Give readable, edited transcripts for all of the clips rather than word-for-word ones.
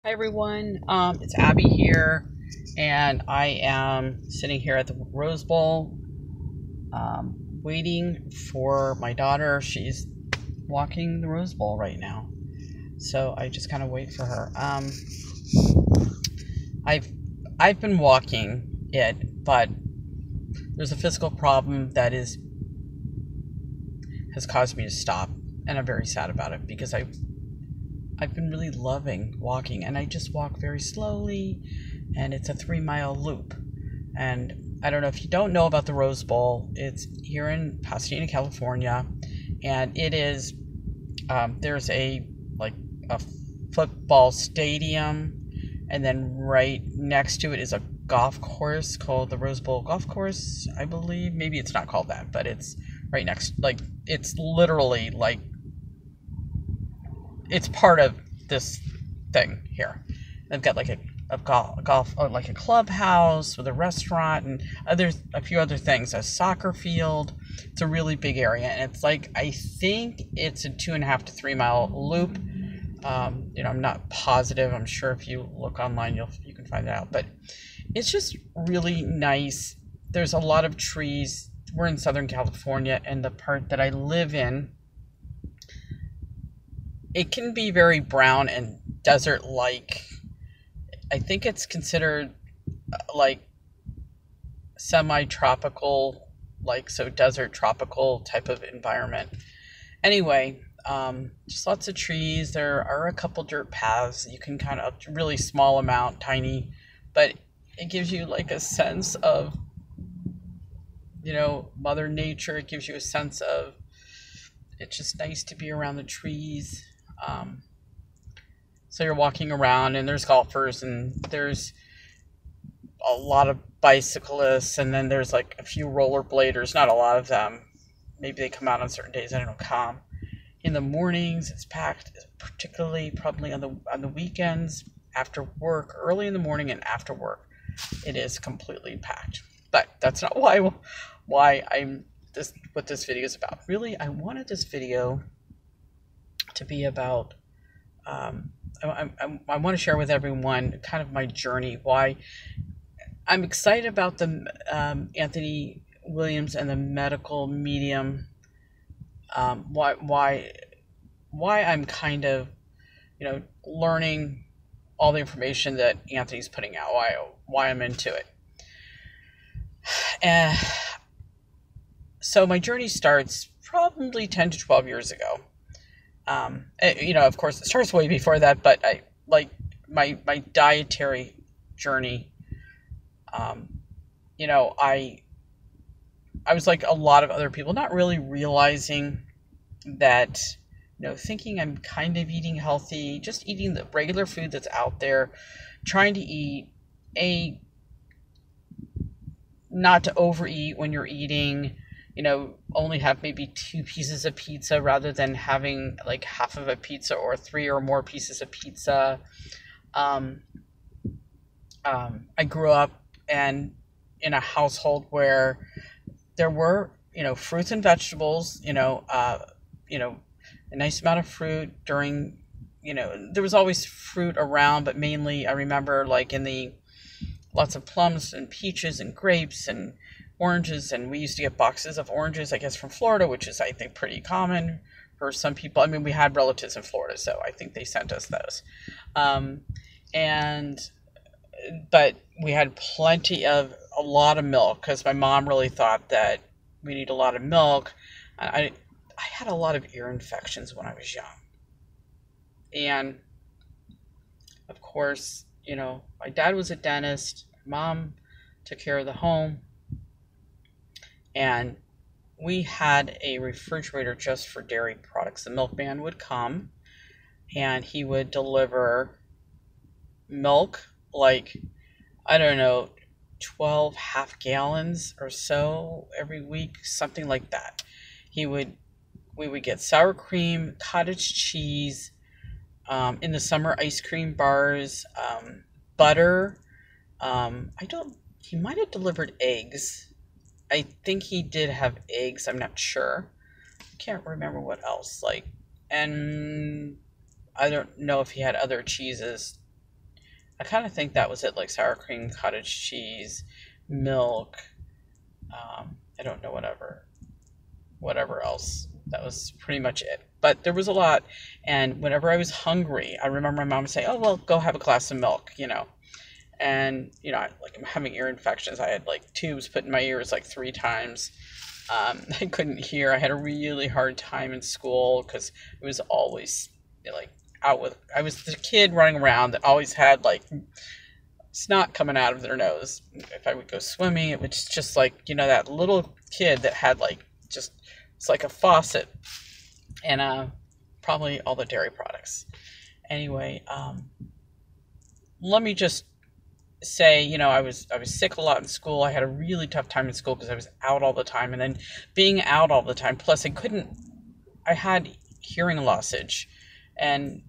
Hi everyone, it's Abby here, and I am sitting here at the Rose Bowl, waiting for my daughter. She's walking the Rose Bowl right now, so I just kind of wait for her. I've I've been walking it, but there's a physical problem that has caused me to stop, and I'm very sad about it because I've been really loving walking, and I just walk very slowly, and it's a 3 mile loop. And I don't know if you don't know about the Rose Bowl. It's here in Pasadena, California, and it is there's a football stadium, and then right next to it is a golf course called the Rose Bowl Golf Course, I believe. Maybe it's not called that, but it's right next. Like it's literally like it's part of this thing here. They've got like a golf or like a clubhouse with a restaurant and a few other things, a soccer field. It's a really big area, and it's like I think it's a 2.5 to 3 mile loop. I'm not positive. I'm sure if you look online, you can find it out. But it's just really nice. There's a lot of trees. We're in Southern California, and the part that I live in, it can be very brown and desert-like. I think it's considered like semi-tropical, like so desert tropical type of environment. Anyway, just lots of trees. There are a couple dirt paths. You can kind of really small amount, tiny, but it gives you like a sense of, Mother Nature. It gives you a sense of it's just nice to be around the trees. So you're walking around, and there's golfers, and there's a lot of bicyclists, and then there's like a few rollerbladers. Not a lot of them. Maybe they come out on certain days. I don't know. In the mornings, it's packed, particularly probably on the weekends, after work, early in the morning and after work, it is completely packed. But that's not why I'm what this video is about. Really, I wanted this video to be about. I want to share with everyone kind of my journey, why I'm excited about the Anthony Williams and the Medical Medium. Why I'm kind of learning all the information that Anthony's putting out. Why I'm into it. And so my journey starts probably 10 to 12 years ago. Of course, it starts way before that, but I like my dietary journey. I was like a lot of other people, not really realizing that, thinking I'm kind of eating healthy, just eating the regular food that's out there, trying to eat not to overeat when you're eating. Only have maybe 2 pieces of pizza rather than having like half of a pizza or 3 or more pieces of pizza. I grew up in a household where there were, fruits and vegetables, a nice amount of fruit during, there was always fruit around, but mainly I remember like lots of plums and peaches and grapes and oranges, and we used to get boxes of oranges, I guess, from Florida, which is, I think, pretty common for some people. I mean, we had relatives in Florida, so I think they sent us those. But we had a lot of milk, because my mom really thought that we need a lot of milk. I had a lot of ear infections when I was young. And, of course, my dad was a dentist. My mom took care of the home. And we had a refrigerator just for dairy products. The milkman would come, and he would deliver milk, like, I don't know, 12 half gallons or so every week, something like that. We would get sour cream, cottage cheese, in the summer, ice cream bars, butter. He might have delivered eggs. I think he did have eggs. I'm not sure. I can't remember what else. And I don't know if he had other cheeses I kind of think that was it, like sour cream, cottage cheese, milk. I don't know, whatever else. That was pretty much it. But there was a lot, and whenever I was hungry, I remember my mom saying, "Oh well, go have a glass of milk," And like I'm having ear infections. I had like tubes put in my ears like 3 times. I couldn't hear. I had a really hard time in school because it was always like I was the kid running around that always had like snot coming out of their nose. If I would go swimming, it was just like, that little kid that had like just, it's like a faucet, and probably all the dairy products. Anyway, let me just say, I was sick a lot in school. I had a really tough time in school because I was out all the time, and then being out all the time, plus I had hearing lossage, and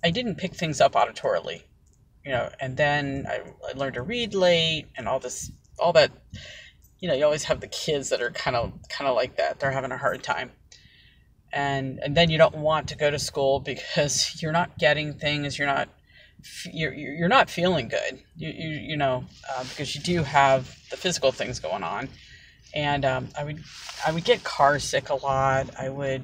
I didn't pick things up auditorily, and then I learned to read late and all that. You always have the kids that are kind of like that. They're having a hard time. And then you don't want to go to school because you're not getting things. You're not feeling good. Because you do have the physical things going on. And I would get car sick a lot. I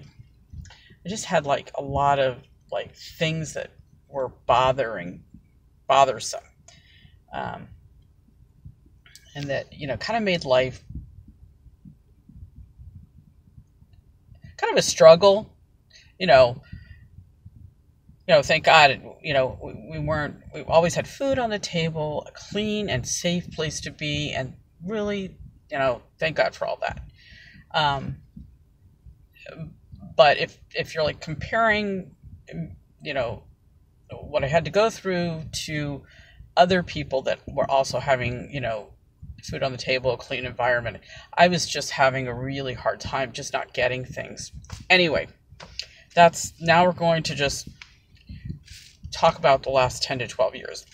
just had like a lot of like things that were bothersome. And that, kind of made life kind of a struggle, thank God, we always had food on the table, a clean and safe place to be. And really, thank God for all that. But if you're like comparing, what I had to go through to other people that were also having, food on the table, a clean environment, I was just having a really hard time just not getting things. Anyway, now we're going to just talk about the last 10 to 12 years.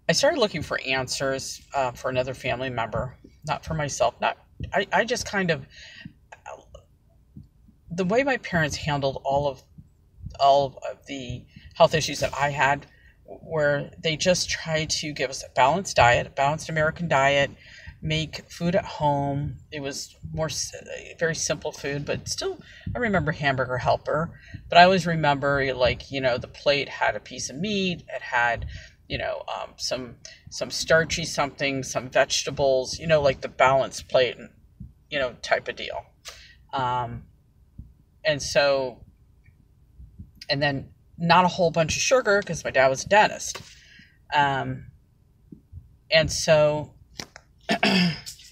I started looking for answers for another family member, not for myself. I just kind of, the way my parents handled all of the health issues that I had, where they just tried to give us a balanced diet, a balanced American diet, make food at home. It was very simple food, but still, I remember Hamburger Helper. But I always remember, like, the plate had a piece of meat. It had, some starchy something, some vegetables, like the balanced plate, type of deal. And then not a whole bunch of sugar because my dad was a dentist. And so,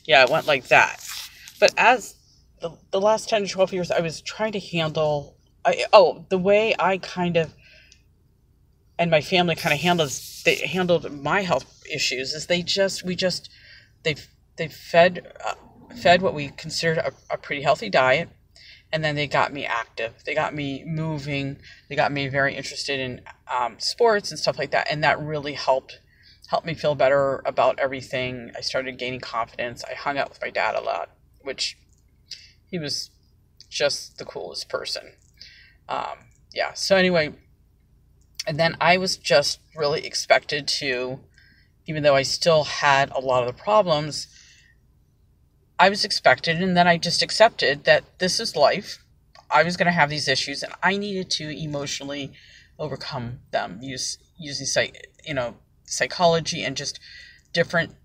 yeah, it went like that. But as the last 10 to 12 years, I was trying to handle, the way I kind of, and my family kind of handled my health issues is they fed what we considered a pretty healthy diet. And then they got me active. They got me moving. They got me very interested in sports and stuff like that. And that really helped me feel better about everything. I started gaining confidence. I hung out with my dad a lot, which he was just the coolest person. So anyway, and then I was just really expected to, even though I still had a lot of the problems, I was expected, and then I just accepted that this is life. I was going to have these issues, and I needed to emotionally overcome them using psychology and just different,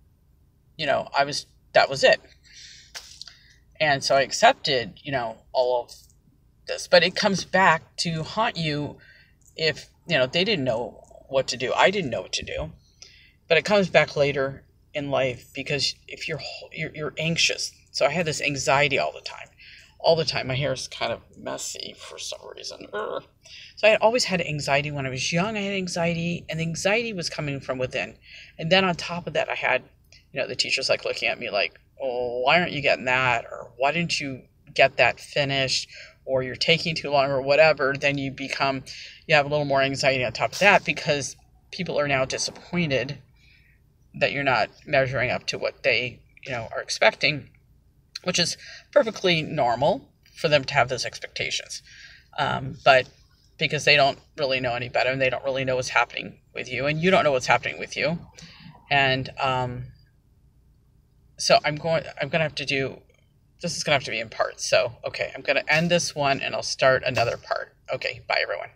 that was it. And so I accepted, all of this, but it comes back to haunt you if, they didn't know what to do. I didn't know what to do, but it comes back later in life because if you're anxious. So I had this anxiety all the time. My hair is kind of messy for some reason. So I had always had anxiety. When I was young, I had anxiety, and the anxiety was coming from within. And then on top of that, I had, the teachers like looking at me like, oh, why aren't you getting that? Or why didn't you get that finished? Or you're taking too long or whatever. Then you have a little more anxiety on top of that because people are now disappointed that you're not measuring up to what they, are expecting, which is perfectly normal for them to have those expectations. But because they don't really know any better, and they don't really know what's happening with you, and you don't know what's happening with you. And so I'm gonna have to do, this is gonna have to be in parts. So okay, I'm gonna end this one and I'll start another part. Okay, bye everyone.